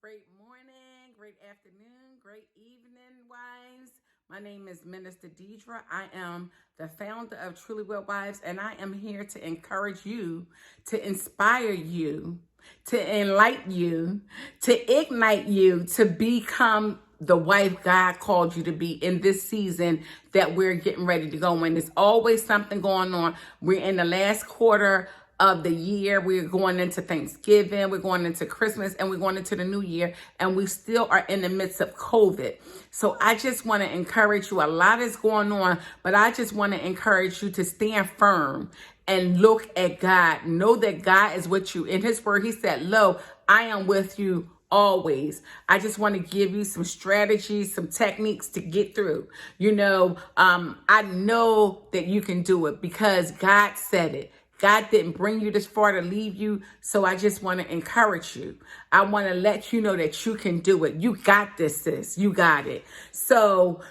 Great morning, great afternoon, great evening, wives. My name is Minister Deidre. I am the founder of Truly Well Wives, and I am here to encourage you, to inspire you, to enlighten you, to ignite you to become the wife God called you to be in this season that we're getting ready to go in. There's always something going on. We're in the last quarter of the year. We're going into Thanksgiving, we're going into Christmas, and we're going into the new year, and we still are in the midst of COVID. So I just want to encourage you. A lot is going on, but I just want to encourage you to stand firm and look at God. Know that God is with you. In his word, he said, "Lo, I am with you always." I just want to give you some strategies, some techniques to get through. I know that you can do it because God said it. God didn't bring you this far to leave you. So I just want to encourage you. I want to let you know that you can do it. You got this, sis. You got it. So,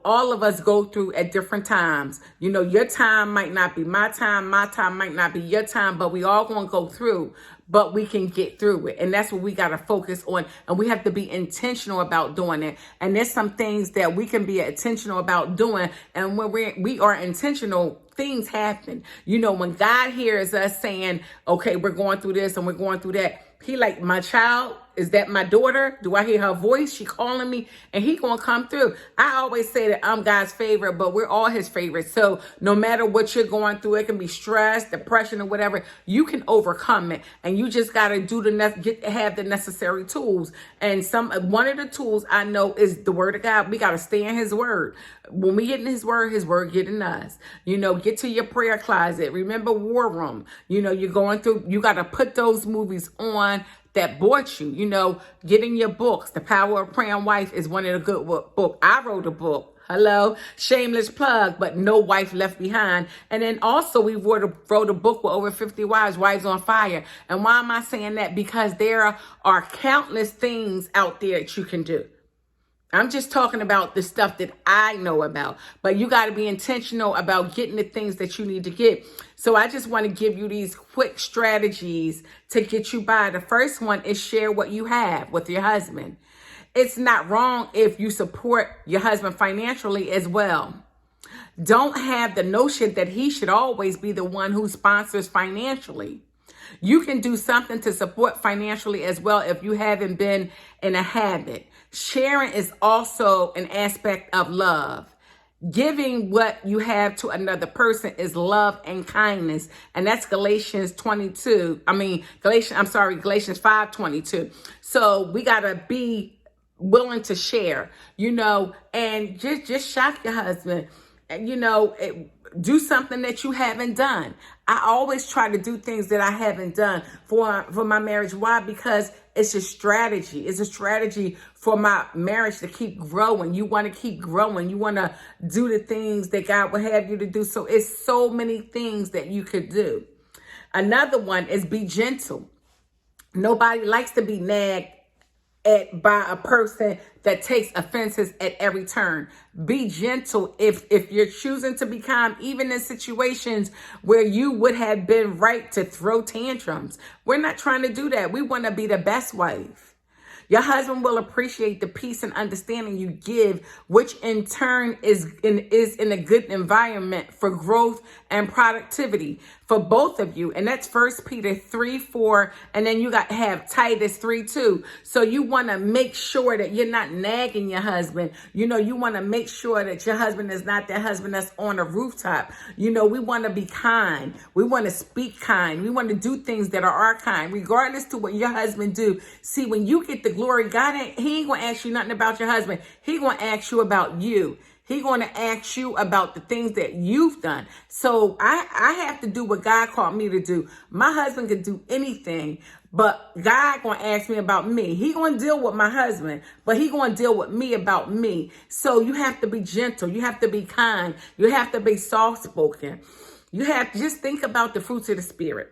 all of us go through at different times. Your time might not be my time might not be your time, but we all going to go through. But we can get through it. And that's what we got to focus on. And we have to be intentional about doing it. And there's some things that we can be intentional about doing. And when we are intentional, things happen. When God hears us saying, okay, we're going through this and we're going through that, he like, my child, is that my daughter? Do I hear her voice? She calling me, and he gonna come through. I always say that I'm God's favorite, but we're all his favorites. So no matter what you're going through, it can be stress, depression, or whatever, you can overcome it. And you just gotta have the necessary tools. And one of the tools I know is the word of God. We gotta stay in his word. When we get in his word get in us. Get to your prayer closet. Remember War Room. You're going through, you gotta put those movies on that bought you. Getting your books. The Power of Praying Wife is one of the good book. I wrote a book. Hello, shameless plug, but No Wife Left Behind. And then also we wrote a book with over 50 wives, Wives on Fire. And why am I saying that? Because there are countless things out there that you can do. I'm just talking about the stuff that I know about, but you got to be intentional about getting the things that you need to get. So I just want to give you these quick strategies to get you by. The first one is share what you have with your husband. It's not wrong if you support your husband financially as well. Don't have the notion that he should always be the one who sponsors financially. You can do something to support financially as well if you haven't been in a habit. Sharing is also an aspect of love. Giving what you have to another person is love and kindness. And that's Galatians 5:22. So we got to be willing to share, and just shock your husband. Do something that you haven't done. I always try to do things that I haven't done for my marriage. Why? Because it's a strategy. It's a strategy for my marriage to keep growing. You want to keep growing. You want to do the things that God will have you to do. So it's so many things that you could do. Another one is be gentle. Nobody likes to be nagged by a person that takes offenses at every turn. Be gentle if you're choosing to be calm, even in situations where you would have been right to throw tantrums. We're not trying to do that. We want to be the best wife. Your husband will appreciate the peace and understanding you give, which in turn is in a good environment for growth and productivity for both of you. And that's 1 Peter 3:4. And then you got to have Titus 3:2. So you want to make sure that you're not nagging your husband. You want to make sure that your husband is not that husband that's on a rooftop. We want to be kind. We want to speak kind. We want to do things that are our kind, regardless to what your husband do. See, when you get the glory, God he ain't going to ask you nothing about your husband. He going to ask you about you. He's going to ask you about the things that you've done. So I have to do what God called me to do. My husband can do anything, but God going to ask me about me. He going to deal with my husband, but he going to deal with me about me. So you have to be gentle. You have to be kind. You have to be soft-spoken. You have to just think about the fruits of the Spirit.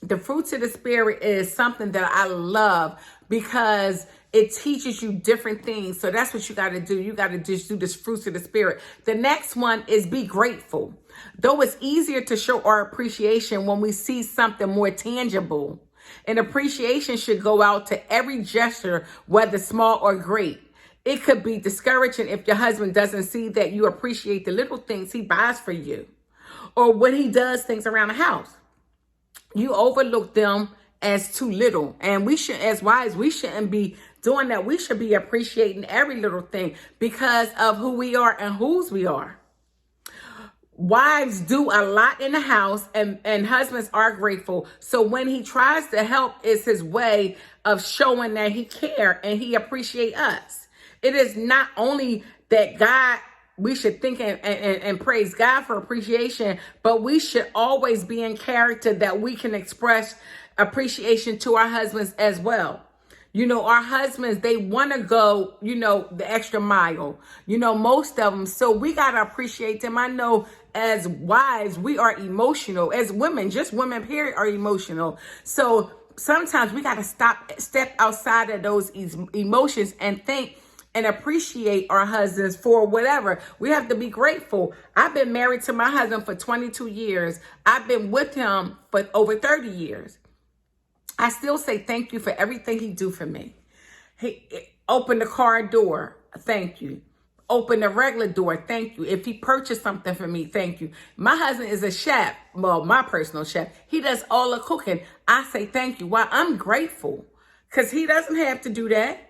The fruits of the Spirit is something that I love because it teaches you different things. So that's what you got to do. You got to just do this fruits of the Spirit. The next one is be grateful. Though it's easier to show our appreciation when we see something more tangible, And appreciation should go out to every gesture, whether small or great. It could be discouraging if your husband doesn't see that you appreciate the little things he buys for you or when he does things around the house. You overlook them as too little. And we should, as wives, we shouldn't be doing that. We should be appreciating every little thing because of who we are and whose we are. Wives do a lot in the house and husbands are grateful. So when he tries to help, it's his way of showing that he cares and he appreciates us. It is not only that we should think and praise God for appreciation, but we should always be in character that we can express appreciation to our husbands as well. Our husbands, they want to go, the extra mile, most of them. So we got to appreciate them. I know as wives, we are emotional. As women, just women, period, are emotional. So sometimes we got to step outside of those emotions and think and appreciate our husbands for whatever. We have to be grateful. I've been married to my husband for 22 years. I've been with him for over 30 years. I still say thank you for everything he do for me. He opened the car door, thank you. Open the regular door, thank you. If he purchased something for me, thank you. My husband is a chef, well, my personal chef. He does all the cooking. I say thank you. Well, I'm grateful because he doesn't have to do that.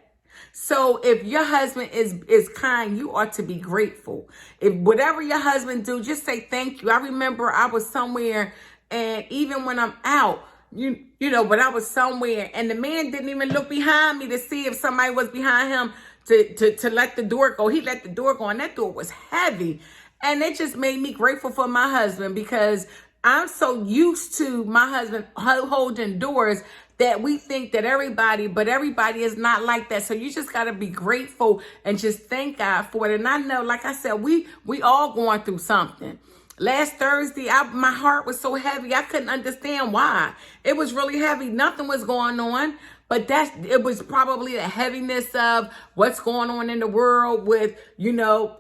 So if your husband is kind, you ought to be grateful. If whatever your husband do, just say thank you. I remember I was somewhere, and even when I'm out, but I was somewhere and the man didn't even look behind me to see if somebody was behind him to let the door go. He let the door go and that door was heavy. And it just made me grateful for my husband because I'm so used to my husband holding doors that we think that everybody is not like that. So you just got to be grateful and just thank God for it. And I know, like I said, we all going through something. Last Thursday, my heart was so heavy. I couldn't understand why. It was really heavy. Nothing was going on. But it was probably the heaviness of what's going on in the world with, your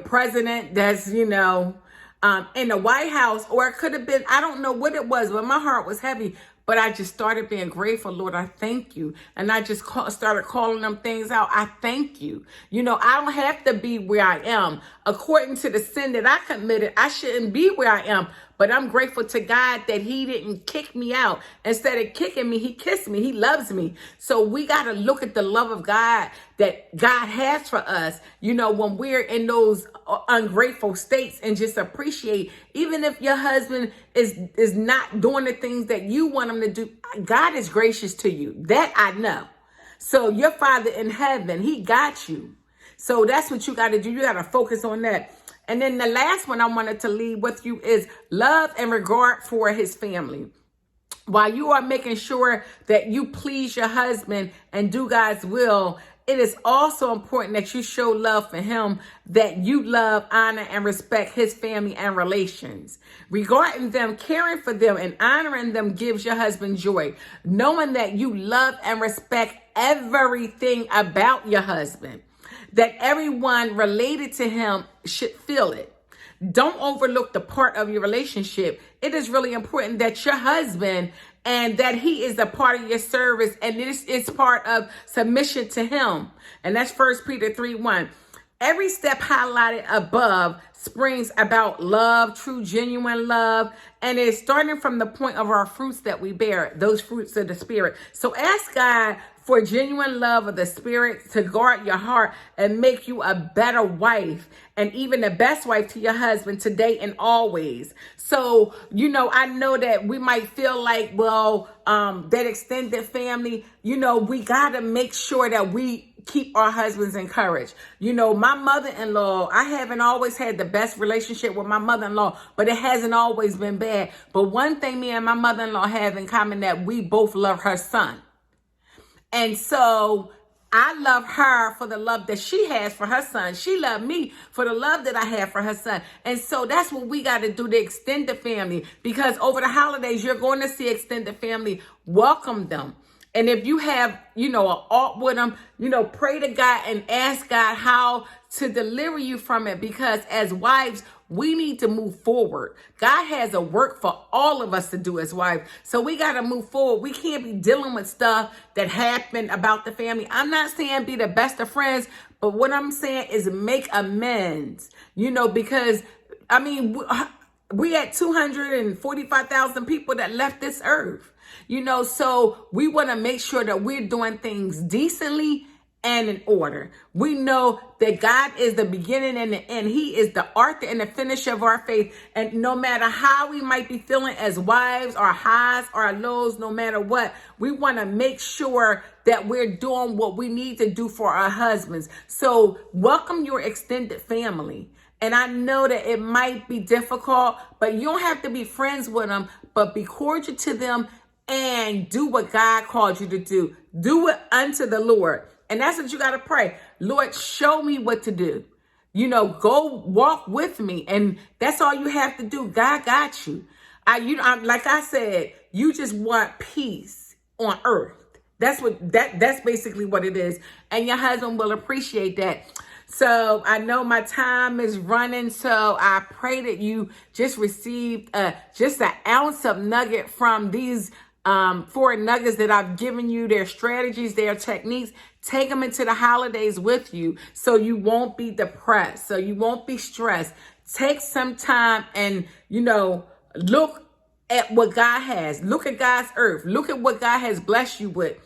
president that's, in the White House. Or it could have been, I don't know what it was, but my heart was heavy. But I just started being grateful. Lord, I thank you. And I just started calling them things out. I thank you. I don't have to be where I am. According to the sin that I committed, I shouldn't be where I am. But I'm grateful to God that he didn't kick me out. Instead of kicking me, he kissed me. He loves me. So we got to look at the love of God that God has for us, when we're in those ungrateful states, and just appreciate, even if your husband is not doing the things that you want him to do, God is gracious to you. That I know. So your Father in heaven, he got you. So that's what you got to do. You got to focus on that. And then the last one I wanted to leave with you is love and regard for his family. While you are making sure that you please your husband and do God's will, it is also important that you show love for him, that you love, honor, and respect his family and relations. Regarding them, caring for them, and honoring them gives your husband joy. Knowing that you love and respect everything about your husband, that everyone related to him should feel it. Don't overlook the part of your relationship. It is really important that your husband and that he is a part of your service, and it's part of submission to him. And that's 1 Peter 3:1. Every step highlighted above springs about love, true, genuine love, and it's starting from the point of our fruits that we bear, those fruits of the Spirit. So ask God for genuine love of the Spirit to guard your heart and make you a better wife, and even the best wife to your husband today and always. So, I know that we might feel like, that extended family, we got to make sure that we keep our husbands encouraged. My mother-in-law, I haven't always had the best relationship with my mother-in-law, but it hasn't always been bad. But one thing me and my mother-in-law have in common, that we both love her son. And so I love her for the love that she has for her son. She loved me for the love that I have for her son. And so that's what we got to do to extend the family, because over the holidays, you're going to see extended family. Welcome them. And if you have, an art with them, pray to God and ask God how to deliver you from it, because as wives, we need to move forward. God has a work for all of us to do as wives. So we got to move forward. We can't be dealing with stuff that happened about the family. I'm not saying be the best of friends, but what I'm saying is make amends, because I mean, we had 245,000 people that left this earth, so we want to make sure that we're doing things decently and in order. We know that God is the beginning and the end. He is the author and the finisher of our faith. And no matter how we might be feeling as wives, our highs, our lows, no matter what, we want to make sure that we're doing what we need to do for our husbands. So welcome your extended family. And I know that it might be difficult, but you don't have to be friends with them, but be cordial to them and do what God called you to do. Do it unto the Lord. And that's what you got to pray. Lord, show me what to do. Go walk with me. And that's all you have to do. God got you. Like I said, you just want peace on earth. That's basically what it is. And your husband will appreciate that. So I know my time is running. So I pray that you just received just an ounce of nugget from these 4 nuggets that I've given you, their strategies, their techniques. Take them into the holidays with you so you won't be depressed, so you won't be stressed. Take some time and, look at what God has. Look at God's earth. Look at what God has blessed you with.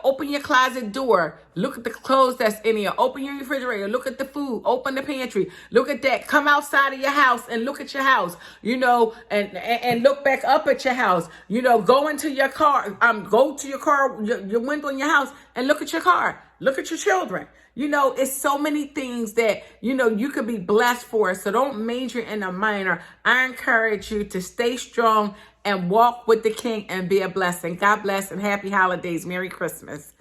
Open your closet door. Look at the clothes that's in here. Open your refrigerator. Look at the food. Open the pantry. Look at that. Come outside of your house and look at your house, and look back up at your house. Go into your car. Go to your car, your window in your house, and look at your car. Look at your children. It's so many things that, you could be blessed for. So don't major in the minor. I encourage you to stay strong and walk with the King and be a blessing. God bless and happy holidays. Merry Christmas.